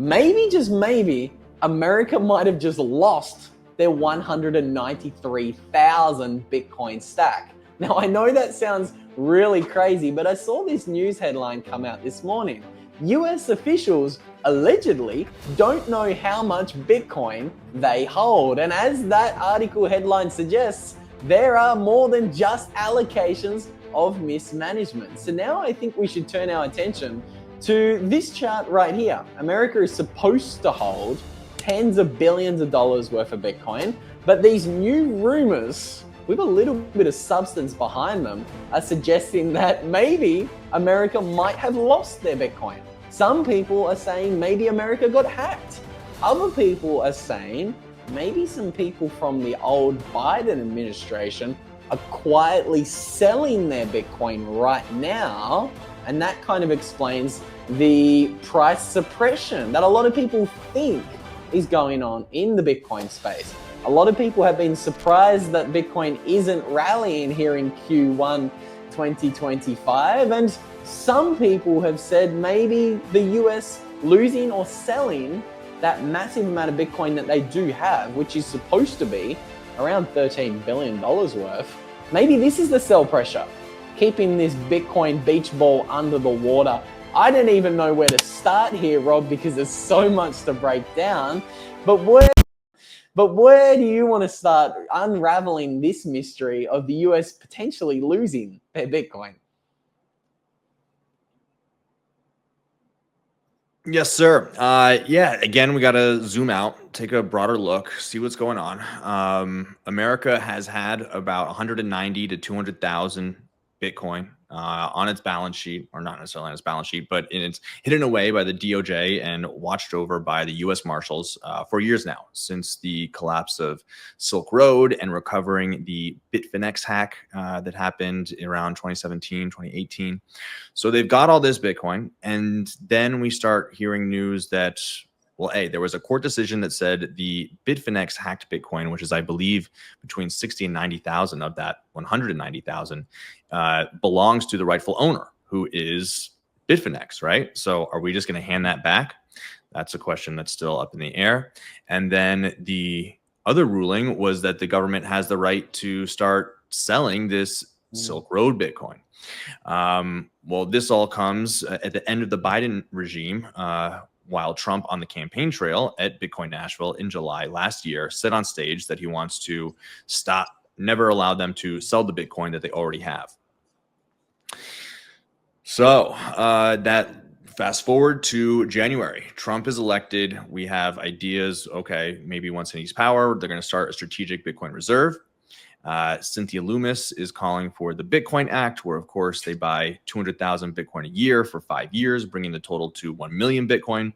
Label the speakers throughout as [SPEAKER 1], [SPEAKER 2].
[SPEAKER 1] maybe, just maybe, America might have just lost their 193,000 Bitcoin stack. Now, I know that sounds really crazy, but I saw this news headline come out this morning. US officials allegedly don't know how much Bitcoin they hold. And as that article headline suggests, there are more than just allocations of mismanagement. So now I think we should turn our attention to this chart right here. America is supposed to hold tens of billions of dollars worth of Bitcoin, but these new rumors with a little bit of substance behind them are suggesting that maybe America might have lost their Bitcoin. Some people are saying maybe America got hacked. Other people are saying maybe some people from the old Biden administration are quietly selling their Bitcoin right now. And that kind of explains the price suppression that a lot of people think is going on in the Bitcoin space. A lot of people have been surprised that Bitcoin isn't rallying here in Q1 2025. And some people have said maybe the US losing or selling that massive amount of Bitcoin that they do have, which is supposed to be around $13 billion worth. Maybe this is the sell pressure, keeping this Bitcoin beach ball under the water. I don't even know where to start here, Rob, because there's so much to break down. But where do you want to start unraveling this mystery of the US potentially losing their Bitcoin?
[SPEAKER 2] Yes, sir. Again, we got to zoom out, take a broader look, see what's going on. America has had about 190 to 200,000 Bitcoin on its balance sheet, or not necessarily on its balance sheet, but it's hidden away by the DOJ and watched over by the U.S. Marshals for years now, since the collapse of Silk Road and recovering the Bitfinex hack that happened around 2017, 2018. So they've got all this Bitcoin, and then we start hearing news that, well, there was a court decision that said the Bitfinex hacked Bitcoin, which is, I believe, between 60 and 90,000 of that 190,000, belongs to the rightful owner, who is Bitfinex, right? So are we just going to hand that back? That's a question that's still up in the air. And then the other ruling was that the government has the right to start selling this Silk Road Bitcoin. Well, this all comes at the end of the Biden regime, while Trump on the campaign trail at Bitcoin Nashville in July last year said on stage that he wants to never allow them to sell the Bitcoin that they already have. So that fast forward to January, Trump is elected. We have ideas. Okay, maybe once in his power, they're going to start a strategic Bitcoin reserve. Cynthia Loomis is calling for the Bitcoin Act, where, of course, they buy 200,000 Bitcoin a year for 5 years, bringing the total to 1 million Bitcoin.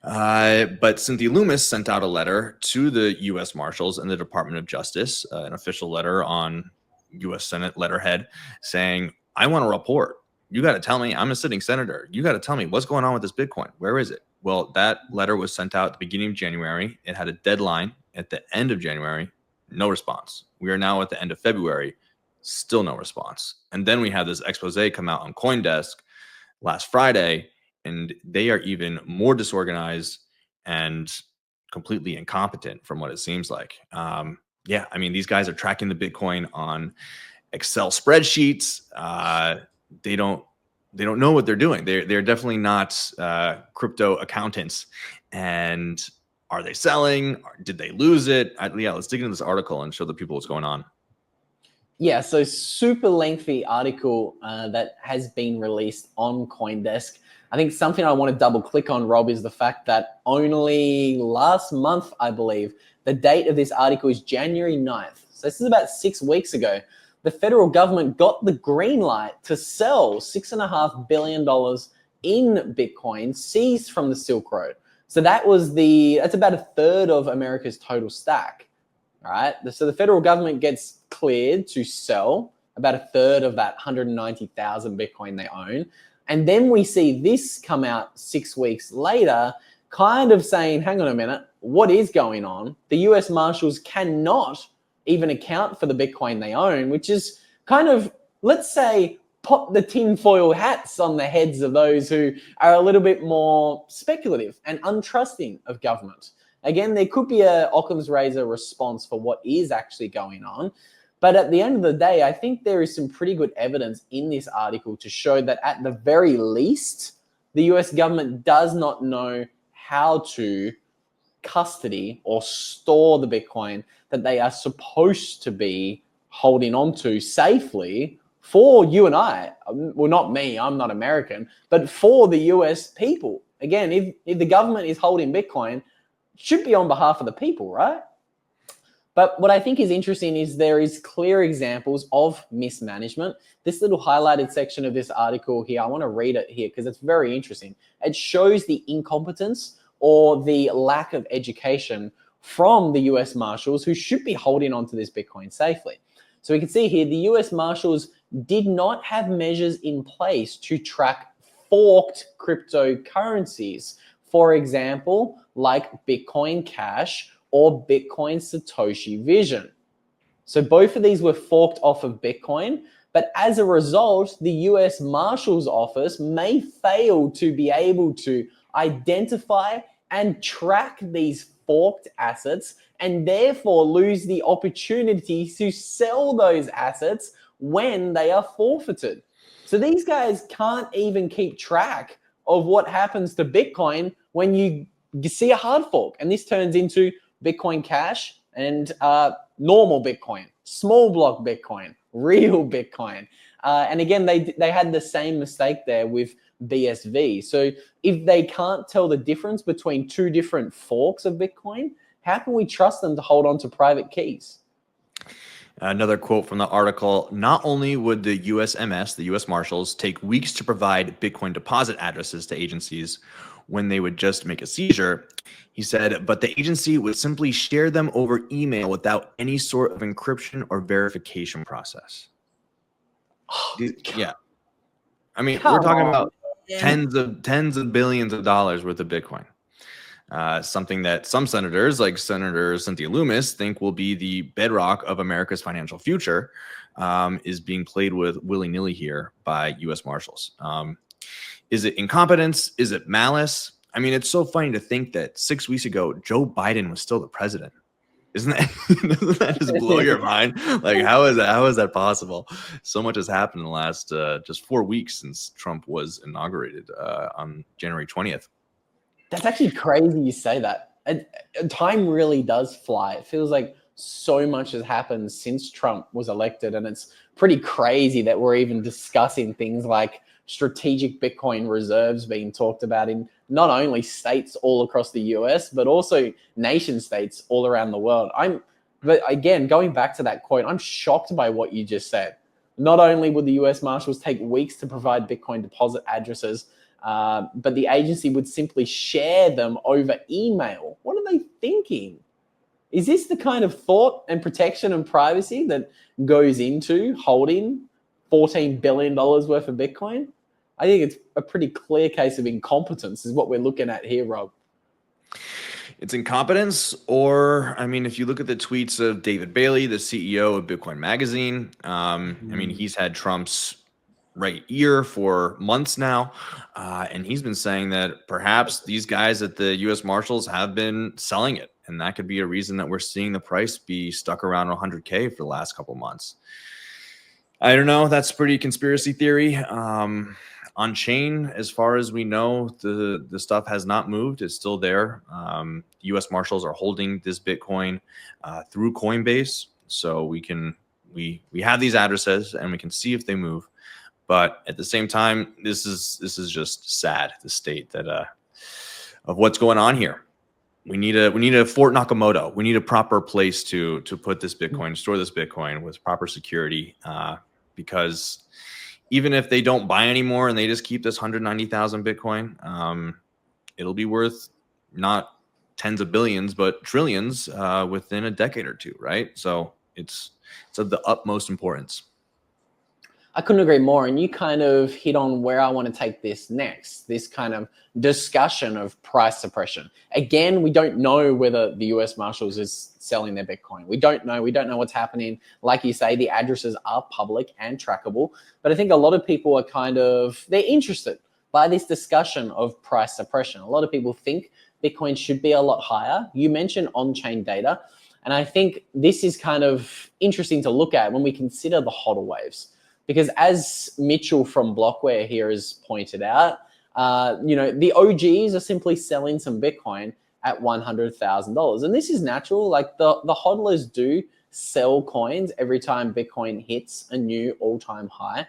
[SPEAKER 2] But Cynthia Loomis sent out a letter to the U.S. Marshals and the Department of Justice, an official letter on U.S. Senate letterhead, saying, I want a report. You got to tell me. I'm a sitting senator. You got to tell me what's going on with this Bitcoin. Where is it? Well, that letter was sent out at the beginning of January. It had a deadline at the end of January. No response. We are now at the end of February. Still no response. And then we have this expose come out on CoinDesk last Friday, and they are even more disorganized and completely incompetent from what it seems like. These guys are tracking the Bitcoin on Excel spreadsheets. They don't know what they're doing. They're definitely not crypto accountants. And are they selling? Did they lose it? Let's dig into this article and show the people what's going on.
[SPEAKER 1] Yeah, so super lengthy article that has been released on CoinDesk. I think something I want to double click on, Rob, is the fact that only last month, I believe, the date of this article is January 9th. So this is about 6 weeks ago. The federal government got the green light to sell $6.5 billion in Bitcoin seized from the Silk Road. So that's about a third of America's total stack, all right? So the federal government gets cleared to sell about a third of that 190,000 Bitcoin they own. And then we see this come out 6 weeks later, kind of saying, hang on a minute, what is going on? The US Marshals cannot even account for the Bitcoin they own, which is kind of, let's say, put the tinfoil hats on the heads of those who are a little bit more speculative and untrusting of government. Again, there could be a Occam's razor response for what is actually going on. But at the end of the day, I think there is some pretty good evidence in this article to show that at the very least, the US government does not know how to custody or store the Bitcoin that they are supposed to be holding on to safely for you and I. Well, not me, I'm not American, but for the US people. Again, if the government is holding Bitcoin, it should be on behalf of the people, right? But what I think is interesting is there is clear examples of mismanagement. This little highlighted section of this article here, I want to read it here because it's very interesting. It shows the incompetence or the lack of education from the US Marshals who should be holding on to this Bitcoin safely. So we can see here the US Marshals did not have measures in place to track forked cryptocurrencies. For example, like Bitcoin Cash or Bitcoin Satoshi Vision. So both of these were forked off of Bitcoin, but as a result, the US Marshal's Office may fail to be able to identify and track these forked assets and therefore lose the opportunity to sell those assets when they are forfeited. So these guys can't even keep track of what happens to Bitcoin when you see a hard fork. And this turns into Bitcoin Cash and normal Bitcoin, small block Bitcoin, real Bitcoin. And again, they had the same mistake there with BSV. So if they can't tell the difference between two different forks of Bitcoin, how can we trust them to hold on to private keys?
[SPEAKER 2] Another quote from the article: not only would the USMS, the US Marshals, take weeks to provide Bitcoin deposit addresses to agencies when they would just make a seizure, he said, but the agency would simply share them over email without any sort of encryption or verification process. Yeah. I mean, we're talking about tens of billions of dollars worth of Bitcoin. Something that some senators, like Senator Cynthia Lummis, think will be the bedrock of America's financial future, is being played with willy-nilly here by U.S. Marshals. Is it incompetence? Is it malice? I mean, it's so funny to think that 6 weeks ago, Joe Biden was still the president. Doesn't that just blow your mind? Like, how is that possible? So much has happened in the last just 4 weeks since Trump was inaugurated on January 20th.
[SPEAKER 1] That's actually crazy you say that. Time really does fly. It feels like so much has happened since Trump was elected, and it's pretty crazy that we're even discussing things like strategic Bitcoin reserves being talked about in not only states all across the US, but also nation states all around the world. But again, going back to that quote, I'm shocked by what you just said. Not only would the US Marshals take weeks to provide Bitcoin deposit addresses, but the agency would simply share them over email. What are they thinking? Is this the kind of thought and protection and privacy that goes into holding $14 billion worth of Bitcoin? I think it's a pretty clear case of incompetence is what we're looking at here, Rob.
[SPEAKER 2] It's incompetence, or, I mean, if you look at the tweets of David Bailey, the CEO of Bitcoin Magazine, I mean, he's had Trump's right ear for months now, and he's been saying that perhaps these guys at the U.S. Marshals have been selling it, and that could be a reason that we're seeing the price be stuck around 100K for the last couple months. I don't know. That's pretty conspiracy theory. On chain, as far as we know, the stuff has not moved. It's still there. U.S. Marshals are holding this Bitcoin through Coinbase, so we have these addresses and we can see if they move. But at the same time, this is just sad, the state that of what's going on here. We need a Fort Nakamoto. We need a proper place to put this Bitcoin, store this Bitcoin with proper security, because even if they don't buy anymore and they just keep this 190,000 Bitcoin, it'll be worth not tens of billions but trillions within a decade or two, right? So it's of the utmost importance.
[SPEAKER 1] I couldn't agree more. And you kind of hit on where I want to take this next, this kind of discussion of price suppression. Again, we don't know whether the US Marshals is selling their Bitcoin. We don't know. We don't know what's happening. Like you say, the addresses are public and trackable. But I think a lot of people are they're interested by this discussion of price suppression. A lot of people think Bitcoin should be a lot higher. You mentioned on-chain data. And I think this is kind of interesting to look at when we consider the HODL waves. Because as Mitchell from Blockware here has pointed out, the OGs are simply selling some Bitcoin at $100,000. And this is natural. Like the hodlers do sell coins every time Bitcoin hits a new all-time high.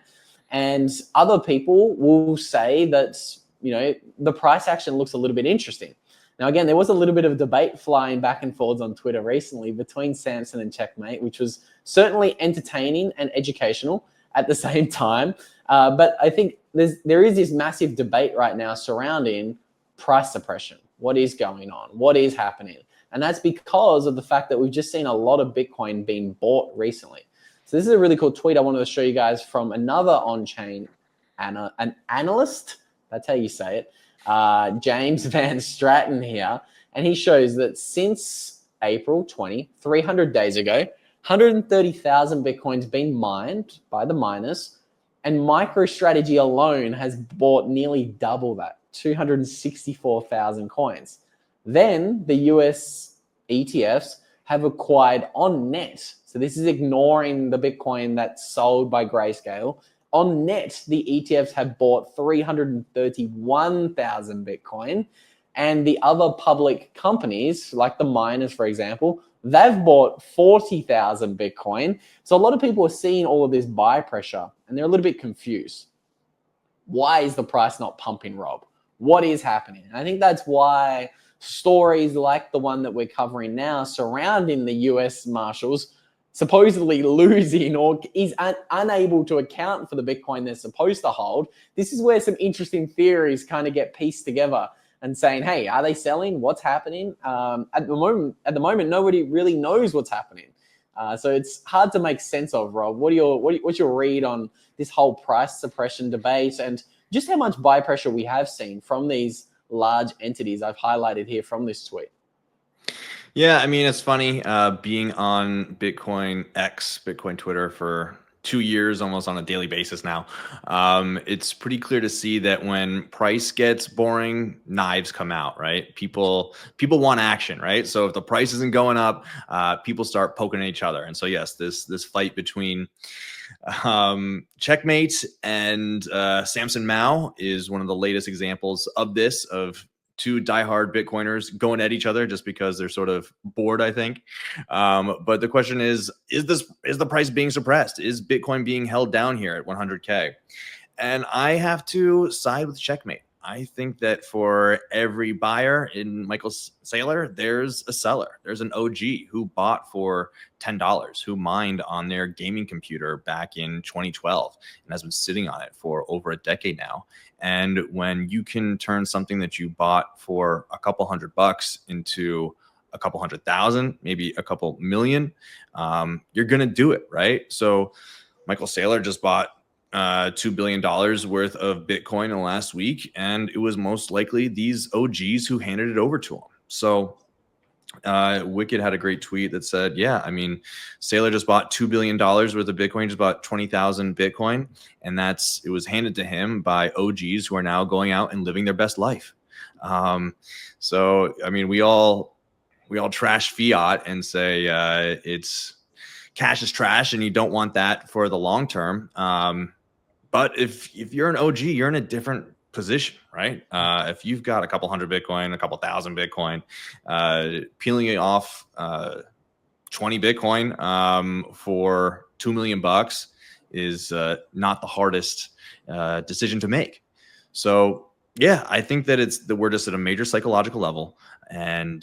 [SPEAKER 1] And other people will say that, the price action looks a little bit interesting. Now, again, there was a little bit of debate flying back and forwards on Twitter recently between Samson and Checkmate, which was certainly entertaining and educational at the same time. But I think there is this massive debate right now surrounding price suppression. What is going on? What is happening? And that's because of the fact that we've just seen a lot of Bitcoin being bought recently. So this is a really cool tweet I wanted to show you guys from another on-chain an analyst. That's how you say it. James Van Straten here. And he shows that since April 20, 300 days ago, 130,000 Bitcoins been mined by the miners, and MicroStrategy alone has bought nearly double that, 264,000 coins. Then the US ETFs have acquired on net. So this is ignoring the Bitcoin that's sold by Grayscale. On net, the ETFs have bought 331,000 Bitcoin. And the other public companies, like the miners, for example, they've bought 40,000 Bitcoin. So a lot of people are seeing all of this buy pressure and they're a little bit confused. Why is the price not pumping, Rob? What is happening? And I think that's why stories like the one that we're covering now surrounding the US Marshals supposedly losing or is unable to account for the Bitcoin they're supposed to hold. This is where some interesting theories kind of get pieced together and saying, hey, are they selling? What's happening? At the moment, nobody really knows what's happening. So it's hard to make sense of, Rob. What's your read on this whole price suppression debate and just how much buy pressure we have seen from these large entities I've highlighted here from this tweet?
[SPEAKER 2] Yeah, I mean, it's funny being on Bitcoin X, Bitcoin Twitter for 2 years, almost on a daily basis now. It's pretty clear to see that when price gets boring, knives come out, right? People want action, right? So if the price isn't going up, people start poking at each other. And so yes, this fight between Checkmate and Samson Mao is one of the latest examples of this, of two diehard Bitcoiners going at each other just because they're sort of bored, I think. But the question is the price being suppressed? Is Bitcoin being held down here at 100K? And I have to side with Checkmate. I think that for every buyer in Michael Saylor, there's a seller. There's an OG who bought for $10, who mined on their gaming computer back in 2012 and has been sitting on it for over a decade now. And when you can turn something that you bought for a couple $100 into a couple 100,000, maybe a couple million, you're going to do it, right? So Michael Saylor just bought $2 billion worth of Bitcoin in the last week, and it was most likely these OGs who handed it over to him. So Wicked had a great tweet that said, yeah, I mean, Saylor just bought $2 billion worth of Bitcoin, just bought 20,000 Bitcoin, and it was handed to him by OGs who are now going out and living their best life. So, I mean, we all trash fiat and say it's cash is trash and you don't want that for the long term. But if you're an OG, you're in a different position, right? If you've got a couple hundred Bitcoin, a couple thousand Bitcoin, peeling it off 20 Bitcoin for $2 million is not the hardest decision to make. So yeah, I think that we're just at a major psychological level. And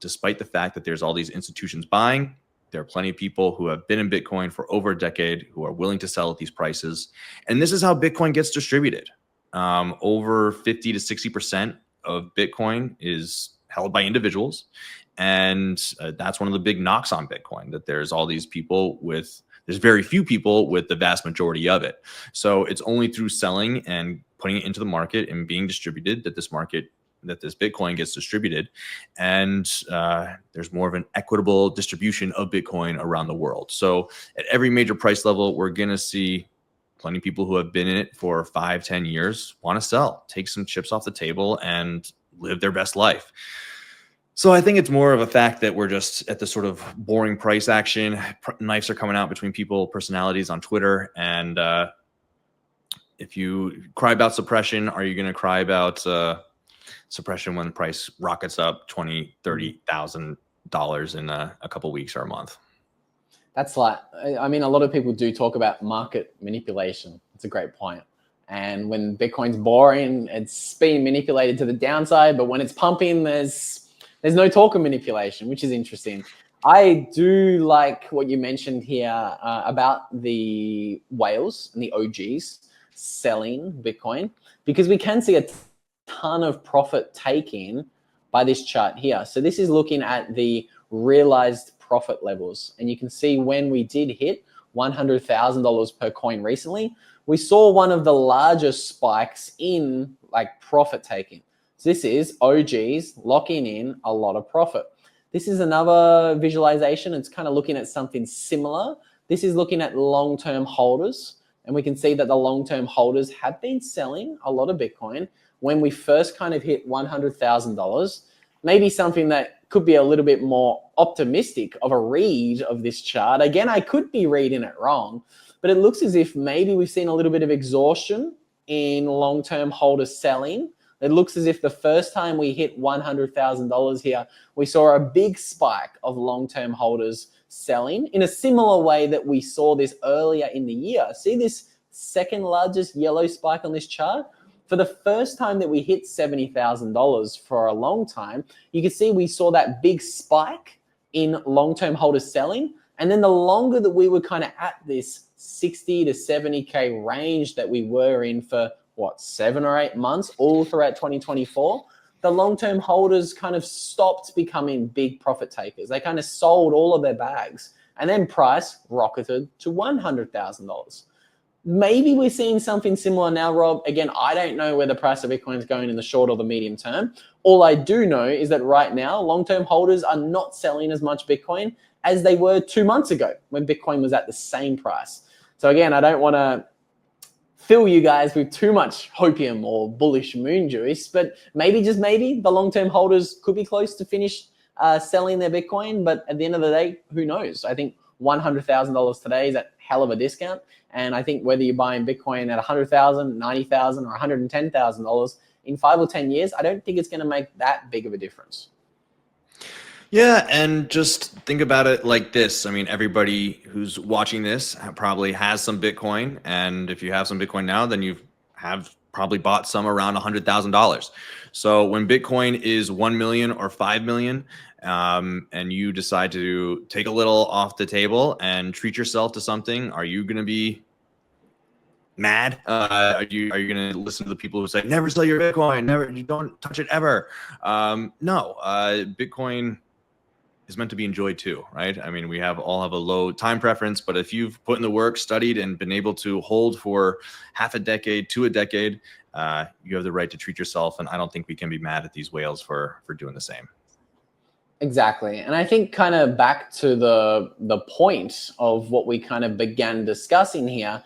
[SPEAKER 2] despite the fact that there's all these institutions buying, there are plenty of people who have been in Bitcoin for over a decade who are willing to sell at these prices. And this is how Bitcoin gets distributed. Over 50 to 60% of Bitcoin is held by individuals. And that's one of the big knocks on Bitcoin, that there's all these people with there's very few people with the vast majority of it. So it's only through selling and putting it into the market and being distributed that this Bitcoin gets distributed. And there's more of an equitable distribution of Bitcoin around the world. So at every major price level, we're going to see plenty of people who have been in it for 5-10 years want to sell, take some chips off the table and live their best life. So I think it's more of a fact that we're just at the sort of boring price action. Knives are coming out between people, personalities on Twitter. And if you cry about suppression, are you going to cry about suppression when the price rockets up $20,000, $30,000 in a couple weeks or a month?
[SPEAKER 1] That's like, I mean, a lot of people do talk about market manipulation. It's a great point. And when Bitcoin's boring, it's being manipulated to the downside. But when it's pumping, there's no talk of manipulation, which is interesting. I do like what you mentioned here about the whales and the OGs selling Bitcoin, because we can see a ton of profit taking by this chart here. So this is looking at the realized profit levels. And you can see when we did hit $100,000 per coin recently, we saw one of the largest spikes in like profit taking. So this is OGs locking in a lot of profit. This is another visualization. It's kind of looking at something similar. This is looking at long-term holders. And we can see that the long-term holders have been selling a lot of Bitcoin when we first kind of hit $100,000. Maybe something that could be a little bit more optimistic of a read of this chart. Again, I could be reading it wrong, but it looks as if maybe we've seen a little bit of exhaustion in long-term holders selling. It looks as if the first time we hit $100,000 here, we saw a big spike of long-term holders selling in a similar way that we saw this earlier in the year. See this second largest yellow spike on this chart? For the first time that we hit $70,000 for a long time, you can see we saw that big spike in long-term holders selling. And then the longer that we were kind of at this 60 to 70K range that we were in for, 7 or 8 months, all throughout 2024, the long-term holders kind of stopped becoming big profit takers. They kind of sold all of their bags, and then price rocketed to $100,000. Maybe we're seeing something similar now, Rob. Again, I don't know where the price of Bitcoin is going in the short or the medium term. All I do know is that right now, long-term holders are not selling as much Bitcoin as they were 2 months ago when Bitcoin was at the same price. So again, I don't want to fill you guys with too much hopium or bullish moon juice, but maybe, just maybe, the long-term holders could be close to finish selling their Bitcoin. But at the end of the day, who knows? I think $100,000 today is a hell of a discount. And I think whether you're buying Bitcoin at $100,000, $90,000, or $110,000 in 5 or 10 years, I don't think it's going to make that big of a difference.
[SPEAKER 2] Yeah, and just think about it like this. I mean, everybody who's watching this probably has some Bitcoin. And if you have some Bitcoin now, then you have probably bought some around $100,000. So when Bitcoin is 1 million or 5 million, and you decide to take a little off the table and treat yourself to something, are you going to be mad? Are you going to listen to the people who say, never sell your Bitcoin, never, you don't touch it ever? No, Bitcoin is meant to be enjoyed too, right? I mean, we all have a low time preference, but if you've put in the work, studied, and been able to hold for half a decade to a decade, you have the right to treat yourself. And I don't think we can be mad at these whales for doing the same.
[SPEAKER 1] Exactly. And I think kind of back to the point of what we kind of began discussing here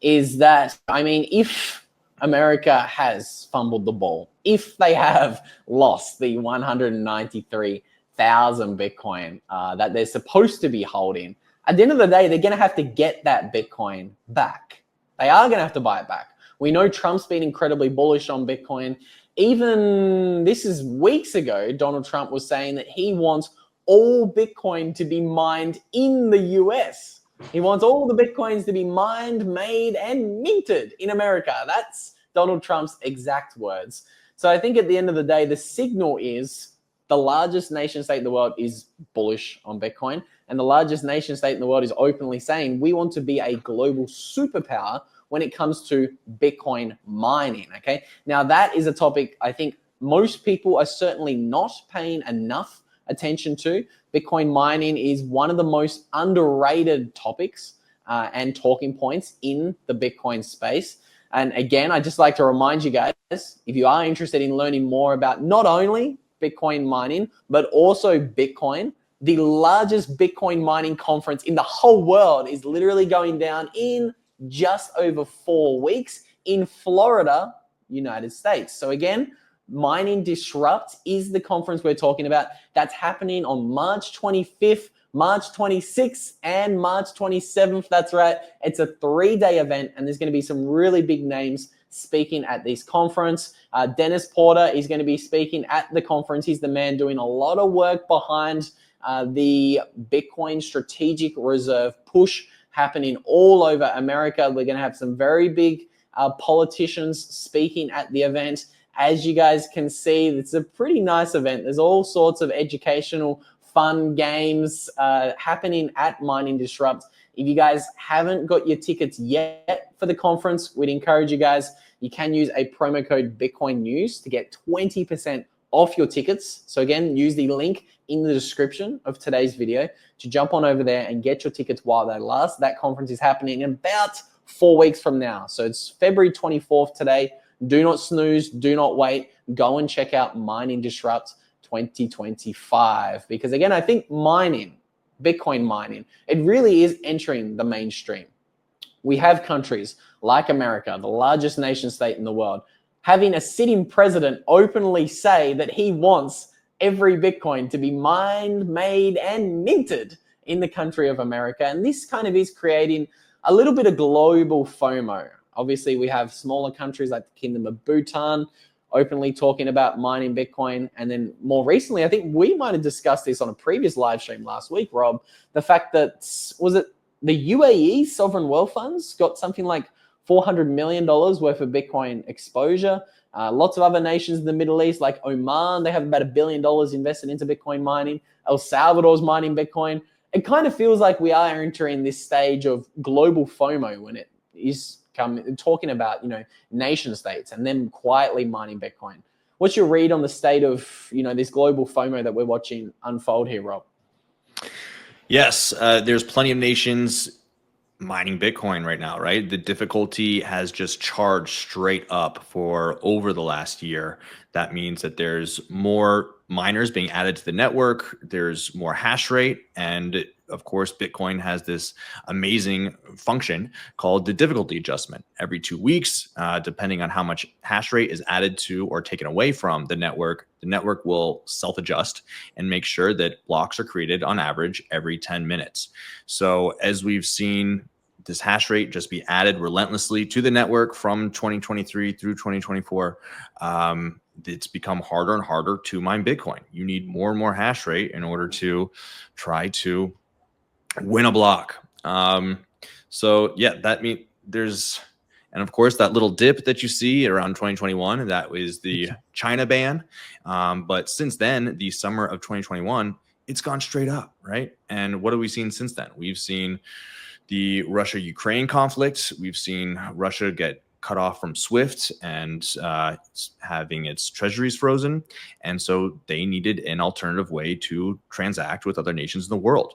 [SPEAKER 1] is that, I mean, if America has fumbled the ball, if they have lost the 193,000 Bitcoin that they're supposed to be holding, at the end of the day, they're going to have to get that Bitcoin back. They are going to have to buy it back. We know Trump's been incredibly bullish on Bitcoin. Even this is weeks ago, Donald Trump was saying that he wants all Bitcoin to be mined in the US. He wants all the Bitcoins to be mined, made, and minted in America. That's Donald Trump's exact words. So I think at the end of the day, the signal is the largest nation state in the world is bullish on Bitcoin, and the largest nation state in the world is openly saying we want to be a global superpower when it comes to Bitcoin mining, okay? Now, that is a topic I think most people are certainly not paying enough attention to. Bitcoin mining is one of the most underrated topics and talking points in the Bitcoin space. And again, I just like to remind you guys, if you are interested in learning more about not only Bitcoin mining, but also Bitcoin, the largest Bitcoin mining conference in the whole world is literally going down in just over 4 weeks in Florida, United States. So again, Mining Disrupt is the conference we're talking about. That's happening on March 25th, March 26th, and March 27th. That's right. It's a 3-day event, and there's going to be some really big names speaking at this conference. Dennis Porter is going to be speaking at the conference. He's the man doing a lot of work behind the Bitcoin strategic reserve push happening all over America. We're going to have some very big politicians speaking at the event. As you guys can see, it's a pretty nice event. There's all sorts of educational, fun games happening at Mining Disrupt. If you guys haven't got your tickets yet for the conference, we'd encourage you guys, you can use a promo code Bitcoin News to get 20% off your tickets. So again, use the link in the description of today's video to jump on over there and get your tickets while they last. That conference is happening in about 4 weeks from now. So it's February 24th today. Do not snooze. Do not wait. Go and check out Mining Disrupt 2025. Because again, I think mining, Bitcoin mining, it really is entering the mainstream. We have countries like America, the largest nation state in the world, having a sitting president openly say that he wants every Bitcoin to be mined, made, and minted in the country of America. And this kind of is creating a little bit of global FOMO. Obviously, we have smaller countries like the Kingdom of Bhutan openly talking about mining Bitcoin. And then more recently, I think we might have discussed this on a previous live stream last week, Rob, the fact that, was it the UAE sovereign wealth funds got something like $400 million worth of Bitcoin exposure. Lots of other nations in the Middle East, like Oman, they have about $1 billion invested into Bitcoin mining. El Salvador's mining Bitcoin. It kind of feels like we are entering this stage of global FOMO when it is talking about, nation states and them quietly mining Bitcoin. What's your read on the state of, this global FOMO that we're watching unfold here, Rob?
[SPEAKER 2] Yes, there's plenty of nations mining Bitcoin right now, right? The difficulty has just charged straight up for over the last year. That means that there's more miners being added to the network. There's more hash rate. And of course, Bitcoin has this amazing function called the difficulty adjustment. Every 2 weeks, depending on how much hash rate is added to or taken away from the network will self-adjust and make sure that blocks are created on average every 10 minutes. So as we've seen this hash rate just be added relentlessly to the network from 2023 through 2024, it's become harder and harder to mine Bitcoin. You need more and more hash rate in order to try to win a block. So yeah, that means there's, and of course that little dip that you see around 2021, that was the China ban. But since then, the summer of 2021, it's gone straight up, right? And what have we seen since then? We've seen the Russia-Ukraine conflict. We've seen Russia get cut off from SWIFT and having its treasuries frozen. And so they needed an alternative way to transact with other nations in the world.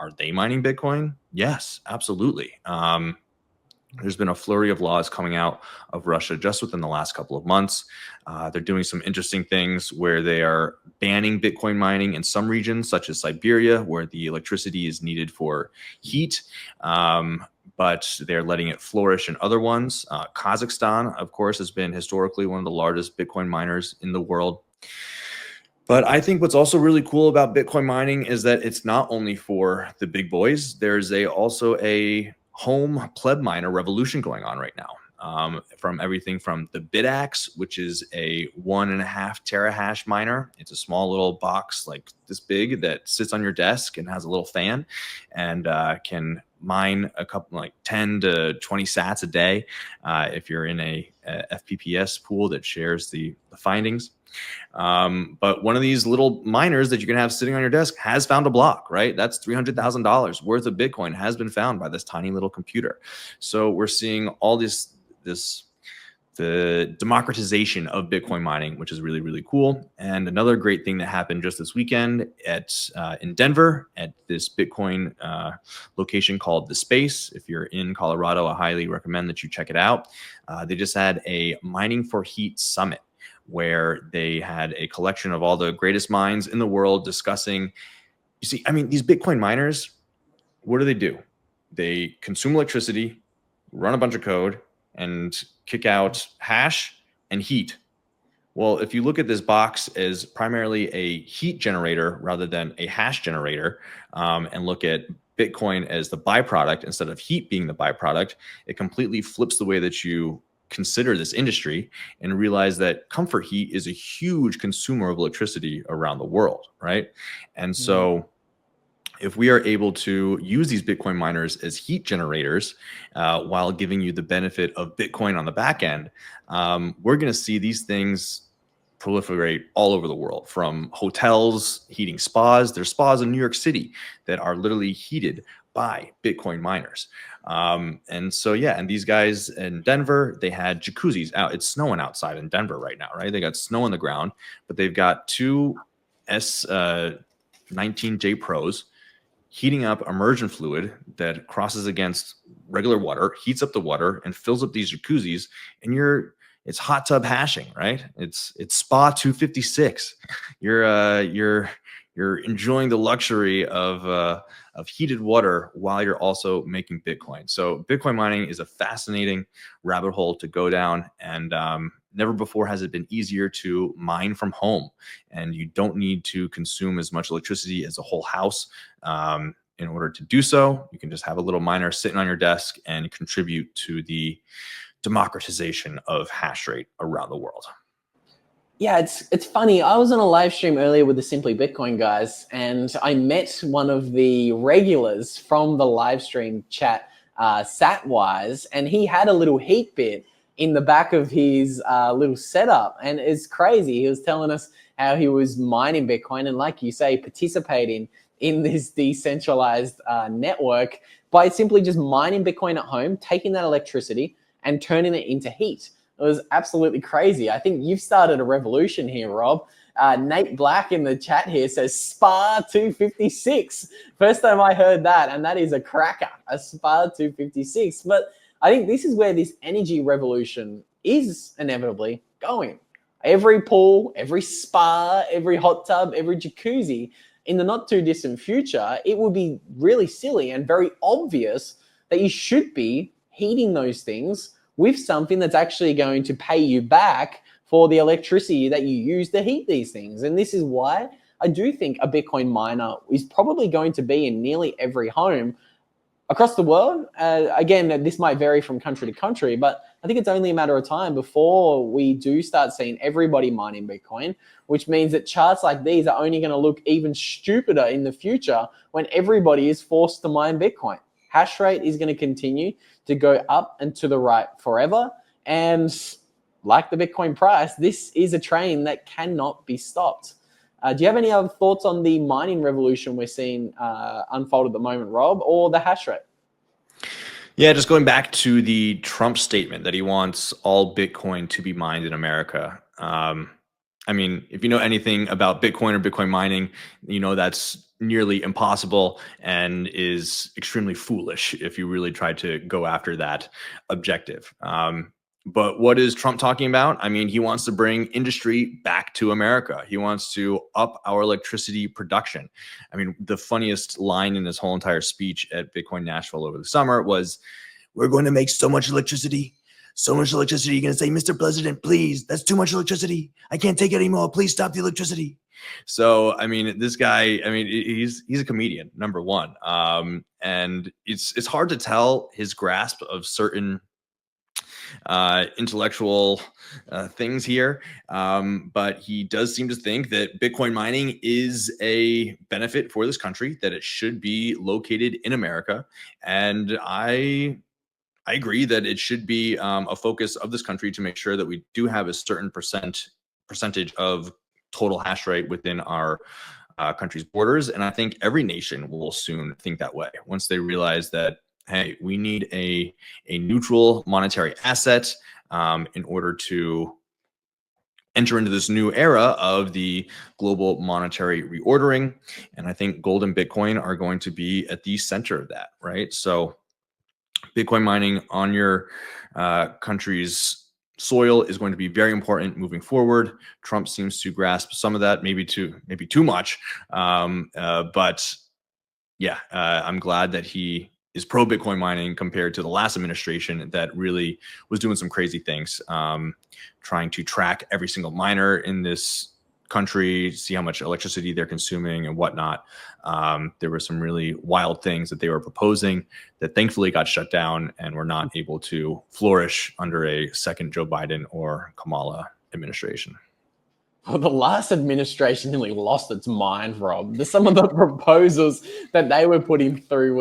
[SPEAKER 2] Are they mining Bitcoin? Yes, absolutely. There's been a flurry of laws coming out of Russia just within the last couple of months. They're doing some interesting things where they are banning Bitcoin mining in some regions, such as Siberia, where the electricity is needed for heat, but they're letting it flourish in other ones. Kazakhstan, of course, has been historically one of the largest Bitcoin miners in the world. But I think what's also really cool about Bitcoin mining is that it's not only for the big boys. There's also a home pleb miner revolution going on right now. From everything from the BitAxe, which is a 1.5 terahash miner. It's a small little box like this big that sits on your desk and has a little fan and can mine a couple, like 10 to 20 sats a day if you're in a FPPS pool that shares the findings. But one of these little miners that you can have sitting on your desk has found a block, right? That's $300,000 worth of Bitcoin has been found by this tiny little computer. So we're seeing all this the democratization of Bitcoin mining, which is really, really cool. And another great thing that happened just this weekend in Denver at this Bitcoin location called The Space. If you're in Colorado, I highly recommend that you check it out. They just had a Mining for Heat Summit where they had a collection of all the greatest minds in the world discussing, you see, I mean, these Bitcoin miners, what do? They consume electricity, run a bunch of code, and kick out hash and heat. Well, if you look at this box as primarily a heat generator rather than a hash generator, and look at Bitcoin as the byproduct instead of heat being the byproduct, it completely flips the way that you consider this industry and realize that comfort heat is a huge consumer of electricity around the world, right? And so if we are able to use these Bitcoin miners as heat generators while giving you the benefit of Bitcoin on the back end, we're going to see these things proliferate all over the world, from hotels heating spas. There's spas in New York City that are literally heated by Bitcoin miners. And so, yeah, and these guys in Denver, they had jacuzzis out. It's snowing outside in Denver right now, right? They got snow on the ground, but they've got two S19J Pros heating up immersion fluid that crosses against regular water, heats up the water, and fills up these jacuzzis. And it's hot tub hashing, right? It's spa 256. You're enjoying the luxury of heated water while you're also making Bitcoin. So Bitcoin mining is a fascinating rabbit hole to go down, and never before has it been easier to mine from home, and you don't need to consume as much electricity as a whole house in order to do so. You can just have a little miner sitting on your desk and contribute to the democratization of hash rate around the world.
[SPEAKER 1] Yeah, it's funny. I was on a live stream earlier with the Simply Bitcoin guys, and I met one of the regulars from the live stream chat, Satwise, and he had a little heat bit in the back of his little setup, and it's crazy. He was telling us how he was mining Bitcoin and, like you say, participating in this decentralized network by simply just mining Bitcoin at home, taking that electricity and turning it into heat. It was absolutely crazy. I think you've started a revolution here, Rob. Nate Black in the chat here says SPA 256. First time I heard that, and that is a cracker, a SPA 256. But I think this is where this energy revolution is inevitably going. Every pool, every spa, every hot tub, every jacuzzi, in the not too distant future, it will be really silly and very obvious that you should be heating those things with something that's actually going to pay you back for the electricity that you use to heat these things. And this is why I do think a Bitcoin miner is probably going to be in nearly every home across the world. Again, this might vary from country to country, but I think it's only a matter of time before we do start seeing everybody mining Bitcoin, which means that charts like these are only going to look even stupider in the future when everybody is forced to mine Bitcoin. Hash rate is going to continue to go up and to the right forever. And like the Bitcoin price, this is a train that cannot be stopped. Do you have any other thoughts on the mining revolution we're seeing unfold at the moment, Rob, or the hash rate?
[SPEAKER 2] Yeah, just going back to the Trump statement that he wants all Bitcoin to be mined in America. I mean, if you know anything about Bitcoin or Bitcoin mining, you know that's nearly impossible and is extremely foolish if you really try to go after that objective. But what is Trump talking about? I mean, he wants to bring industry back to America. He wants to up our electricity production. I mean, the funniest line in this whole entire speech at Bitcoin Nashville over the summer was, "We're going to make so much electricity. So much electricity. You're going to say, Mr. President, please, that's too much electricity. I can't take it anymore. Please stop the electricity." So, I mean, this guy, I mean, he's a comedian, number one. And it's hard to tell his grasp of certain intellectual things here. But he does seem to think that Bitcoin mining is a benefit for this country, that it should be located in America. And I agree that it should be a focus of this country to make sure that we do have a certain percentage of total hash rate within our country's borders. And I think every nation will soon think that way once they realize that, hey, we need a neutral monetary asset in order to enter into this new era of the global monetary reordering. And I think gold and Bitcoin are going to be at the center of that, right? So Bitcoin mining on your country's soil is going to be very important moving forward. Trump seems to grasp some of that, maybe too much. But yeah, I'm glad that he is pro Bitcoin mining compared to the last administration that really was doing some crazy things, trying to track every single miner in this country, see how much electricity they're consuming and whatnot. There were some really wild things that they were proposing that thankfully got shut down and were not able to flourish under a second Joe Biden or Kamala administration.
[SPEAKER 1] Well, the last administration nearly lost its mind, Rob. Some of the proposals that they were putting through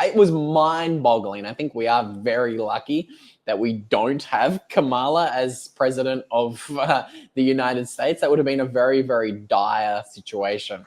[SPEAKER 1] it was mind boggling. I think we are very lucky that we don't have Kamala as president of the United States. That would have been a very, very dire situation.